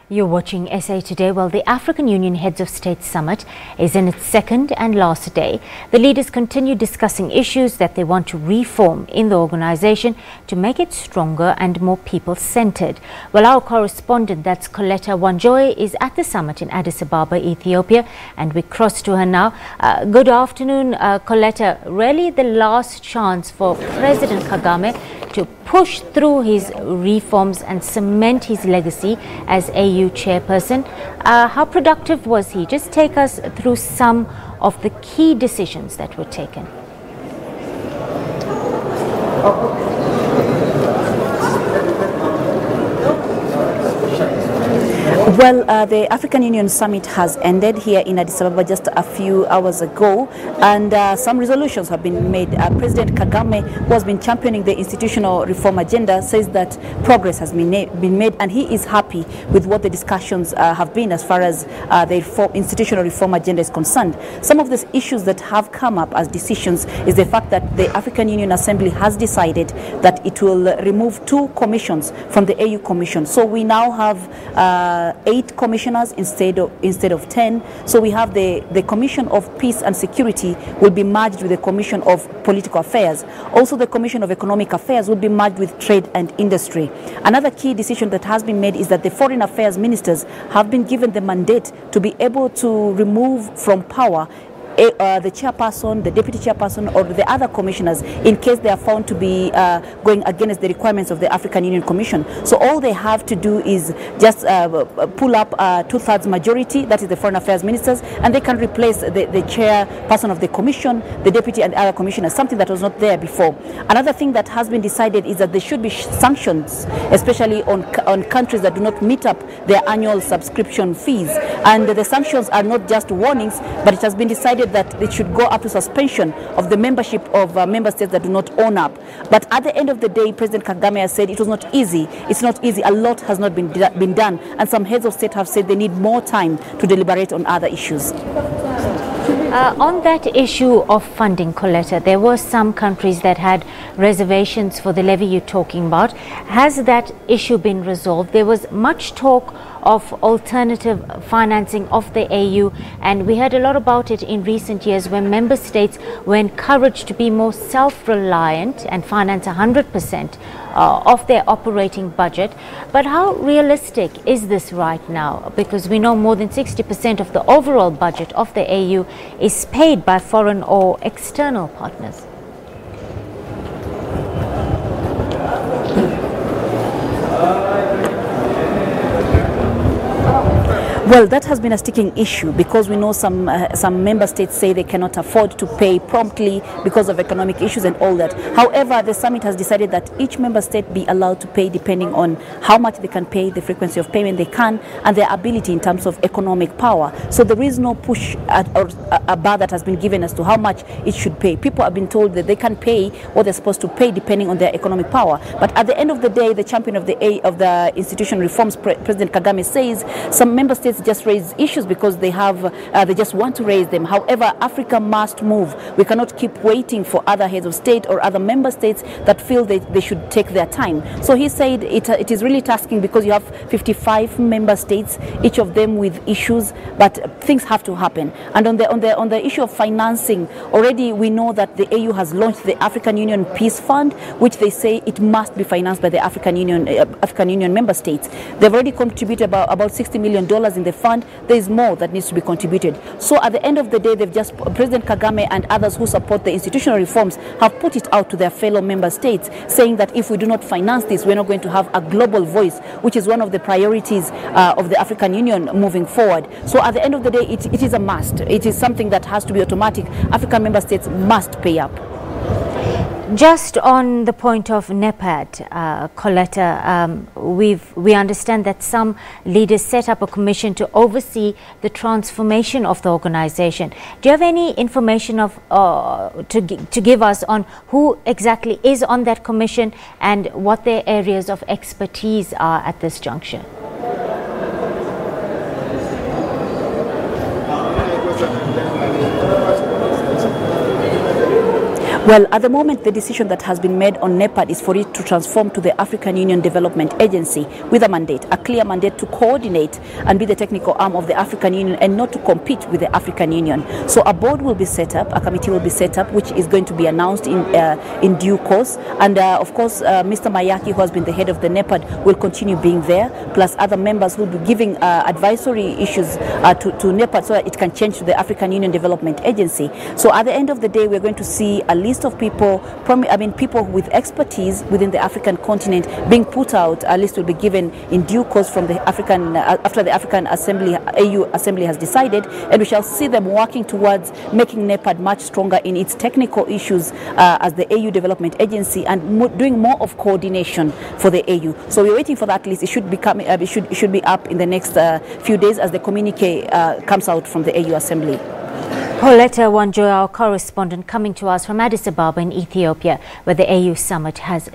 You're watching SA Today. Well, the African Union Heads of State Summit is in its second and last day. The leaders continue discussing issues that they want to reform in the organization to make it stronger and more people-centered. Well, our correspondent, that's Coletta Wanjohi, is at the summit in Addis Ababa, Ethiopia, and we cross to her now. Good afternoon, Coletta. Really the last chance for President Kagame to push through his reforms and cement his legacy as AU chairperson. How productive was he? Just take us through some of the key decisions that were taken. Well, the African Union Summit has ended here in Addis Ababa just a few hours ago, and some resolutions have been made. President Kagame, who has been championing the institutional reform agenda, says that progress has been made, and he is happy with what the discussions have been as far as the institutional reform agenda is concerned. Some of the issues that have come up as decisions is the fact that the African Union Assembly has decided that it will remove 2 commissions from the AU Commission. So we now have 8 commissioners instead of 10. So we have the Commission of Peace and Security will be merged with the Commission of Political Affairs. Also, the Commission of Economic Affairs will be merged with Trade and Industry. Another key decision that has been made is that the Foreign Affairs Ministers have been given the mandate to be able to remove from power the chairperson, the deputy chairperson, or the other commissioners in case they are found to be going against the requirements of the African Union Commission. So all they have to do is just pull up 2/3 majority, that is the Foreign Affairs Ministers, and they can replace the chairperson of the commission, the deputy and other commissioners, something that was not there before. Another thing that has been decided is that there should be sanctions, especially on countries that do not meet up their annual subscription fees. And the sanctions are not just warnings, but it has been decided that it should go up to suspension of the membership of member states that do not own up. But at the end of the day, President Kagame has said it was not easy. It's not easy. A lot has not been done, and some heads of state have said they need more time to deliberate on other issues. On that issue of funding, Coletta, there were some countries that had reservations for the levy you're talking about. Has that issue been resolved? There was much talk of alternative financing of the AU, and we heard a lot about it in recent years when member states were encouraged to be more self-reliant and finance 100% of their operating budget. But how realistic is this right now? Because we know more than 60% of the overall budget of the AU is paid by foreign or external partners. Well, that has been a sticking issue because we know some member states say they cannot afford to pay promptly because of economic issues and all that. However, the summit has decided that each member state be allowed to pay depending on how much they can pay, the frequency of payment they can, and their ability in terms of economic power. So there is no push or a bar that has been given as to how much it should pay. People have been told that they can pay what they're supposed to pay depending on their economic power. But at the end of the day, the champion of the institutional reforms, President Kagame, says some member states just raise issues because they just want to raise them. However, Africa must move. We cannot keep waiting for other heads of state or other member states that feel they should take their time. So he said it is really tasking because you have 55 member states, each of them with issues, but things have to happen. And on the issue of financing, already we know that the AU has launched the African Union Peace Fund, which they say it must be financed by the African Union member states. They've already contributed about $60 million in the fund. There is more that needs to be contributed. So at the end of the day, President Kagame and others who support the institutional reforms have put it out to their fellow member states, saying that if we do not finance this, we're not going to have a global voice, which is one of the priorities of the African Union moving forward. So at the end of the day, it is a must. It is something that has to be automatic. African member states must pay up. Just on the point of NEPAD, Coletta, we understand that some leaders set up a commission to oversee the transformation of the organization. Do you have any information to give us on who exactly is on that commission and what their areas of expertise are at this juncture? Well, at the moment, the decision that has been made on NEPAD is for it to transform to the African Union Development Agency with a mandate, a clear mandate to coordinate and be the technical arm of the African Union and not to compete with the African Union. So a board will be set up, a committee will be set up, which is going to be announced in due course. And of course, Mr. Mayaki, who has been the head of the NEPAD, will continue being there, plus other members who will be giving advisory issues to NEPAD so that it can change to the African Union Development Agency. So at the end of the day, we're going to see a list of people, people with expertise within the African continent being put out. A list will be given in due course from the African, after the African Assembly, AU Assembly has decided, and we shall see them working towards making NEPAD much stronger in its technical issues as the AU Development Agency and doing more of coordination for the AU. So we're waiting for that list. It should be coming. It should be up in the next few days as the communique comes out from the AU Assembly. Coletta Wanjohi, our correspondent, coming to us from Addis Ababa in Ethiopia, where the AU summit has